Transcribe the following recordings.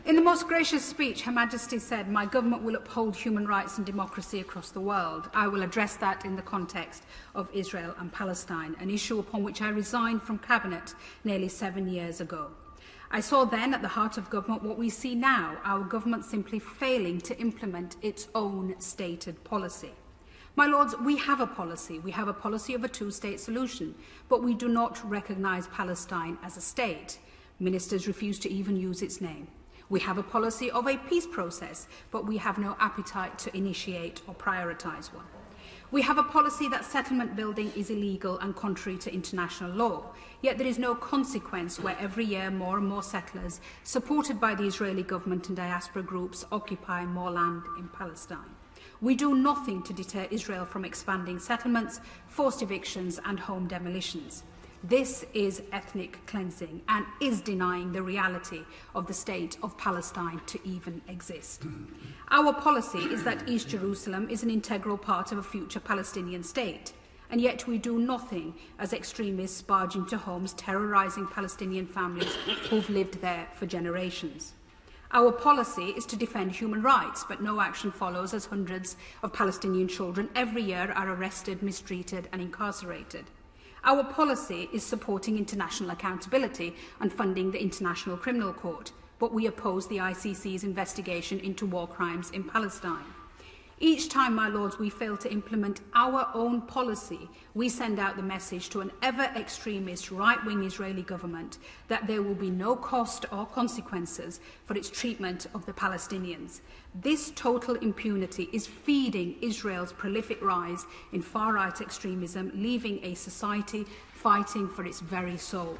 In the most gracious speech, Her Majesty said, "My government will uphold human rights and democracy across the world." I will address that in the context of Israel and Palestine, an issue upon which I resigned from Cabinet nearly 7 years ago. I saw then at the heart of government what we see now, our government simply failing to implement its own stated policy. My Lords, we have a policy. We have a policy of a two-state solution, but we do not recognise Palestine as a state. Ministers refuse to even use its name. We have a policy of a peace process, but we have no appetite to initiate or prioritise one. We have a policy that settlement building is illegal and contrary to international law, yet there is no consequence where every year more and more settlers, supported by the Israeli government and diaspora groups, occupy more land in Palestine. We do nothing to deter Israel from expanding settlements, forced evictions and home demolitions. This is ethnic cleansing and is denying the reality of the state of Palestine to even exist. Our policy is that East Jerusalem is an integral part of a future Palestinian state, and yet we do nothing as extremists barge into homes terrorising Palestinian families who've lived there for generations. Our policy is to defend human rights, but no action follows as hundreds of Palestinian children every year are arrested, mistreated and incarcerated. Our policy is supporting international accountability and funding the International Criminal Court, but we oppose the ICC's investigation into war crimes in Palestine. Each time, my Lords, we fail to implement our own policy, we send out the message to an ever-extremist right-wing Israeli government that there will be no cost or consequences for its treatment of the Palestinians. This total impunity is feeding Israel's prolific rise in far-right extremism, leaving a society fighting for its very soul.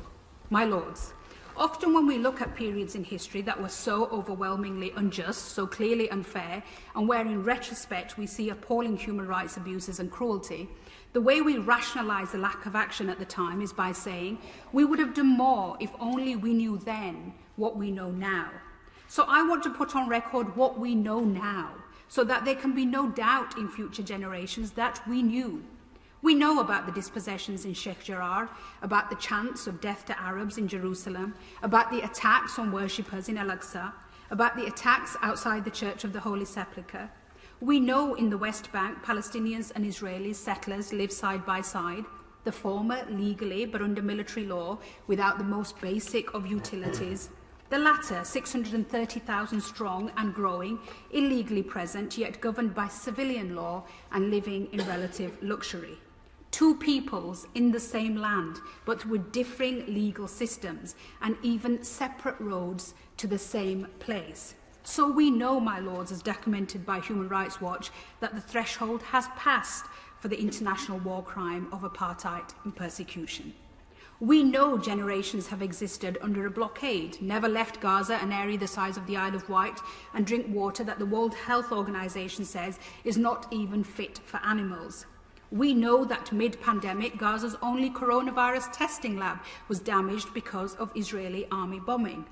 My Lords, often when we look at periods in history that were so overwhelmingly unjust, so clearly unfair, and where in retrospect we see appalling human rights abuses and cruelty, the way we rationalise the lack of action at the time is by saying we would have done more if only we knew then what we know now. So I want to put on record what we know now, so that there can be no doubt in future generations that we knew. We know about the dispossessions in Sheikh Jarrah, about the chants of death to Arabs in Jerusalem, about the attacks on worshippers in Al-Aqsa, about the attacks outside the Church of the Holy Sepulchre. We know in the West Bank, Palestinians and Israeli settlers live side by side, the former legally but under military law without the most basic of utilities, the latter 630,000 strong and growing, illegally present yet governed by civilian law and living in relative luxury. Two peoples in the same land, but with differing legal systems and even separate roads to the same place. So we know, my Lords, as documented by Human Rights Watch, that the threshold has passed for the international war crime of apartheid and persecution. We know generations have existed under a blockade, never left Gaza, an area the size of the Isle of Wight, and drink water that the World Health Organization says is not even fit for animals. We know that mid-pandemic, Gaza's only coronavirus testing lab was damaged because of Israeli army bombing.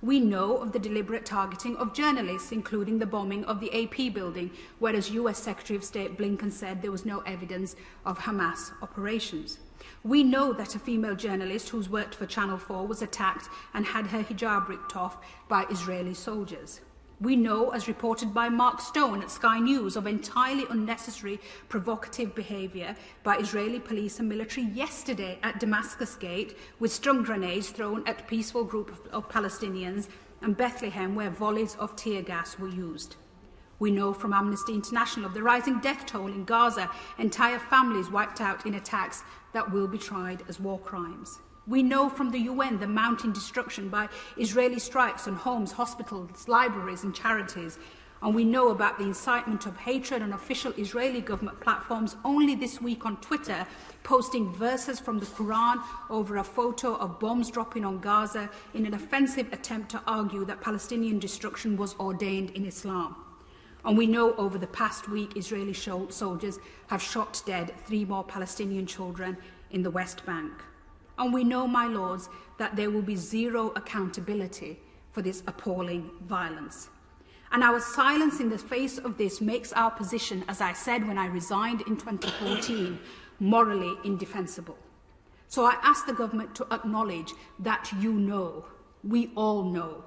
We know of the deliberate targeting of journalists, including the bombing of the AP building, whereas US Secretary of State Blinken said there was no evidence of Hamas operations. We know that a female journalist who's worked for Channel 4 was attacked and had her hijab ripped off by Israeli soldiers. We know, as reported by Mark Stone at Sky News, of entirely unnecessary provocative behaviour by Israeli police and military yesterday at Damascus Gate, with stun grenades thrown at a peaceful group of Palestinians, and Bethlehem, where volleys of tear gas were used. We know from Amnesty International of the rising death toll in Gaza, entire families wiped out in attacks that will be tried as war crimes. We know from the UN the mounting destruction by Israeli strikes on homes, hospitals, libraries and charities. And we know about the incitement of hatred on official Israeli government platforms only this week on Twitter, posting verses from the Quran over a photo of bombs dropping on Gaza in an offensive attempt to argue that Palestinian destruction was ordained in Islam. And we know over the past week Israeli soldiers have shot dead 3 more Palestinian children in the West Bank. And we know, my Lords, that there will be zero accountability for this appalling violence. And our silence in the face of this makes our position, as I said when I resigned in 2014, morally indefensible. So I ask the government to acknowledge that you know, we all know,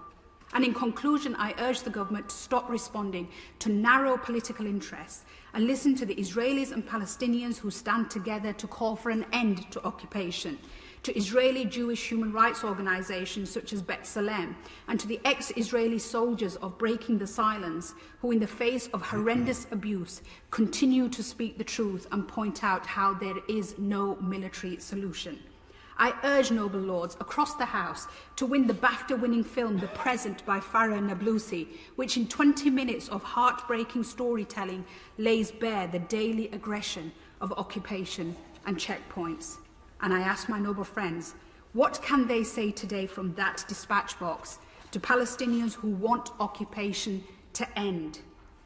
And in conclusion, I urge the government to stop responding to narrow political interests and listen to the Israelis and Palestinians who stand together to call for an end to occupation, to Israeli Jewish human rights organisations such as B'Tselem, and to the ex-Israeli soldiers of Breaking the Silence who, in the face of horrendous abuse, continue to speak the truth and point out how there is no military solution. I urge noble lords across the House to win the BAFTA-winning film The Present by Farah Nablusi, which in 20 minutes of heartbreaking storytelling lays bare the daily aggression of occupation and checkpoints. And I ask my noble friends, what can they say today from that dispatch box to Palestinians who want occupation to end?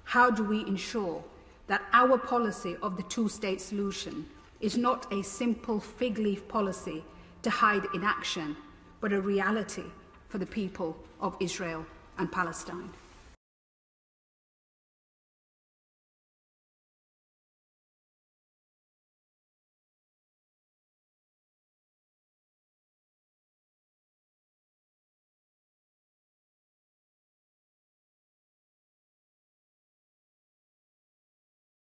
How do we ensure that our policy of the two-state solution is not a simple fig leaf policy to hide inaction, but a reality for the people of Israel and Palestine?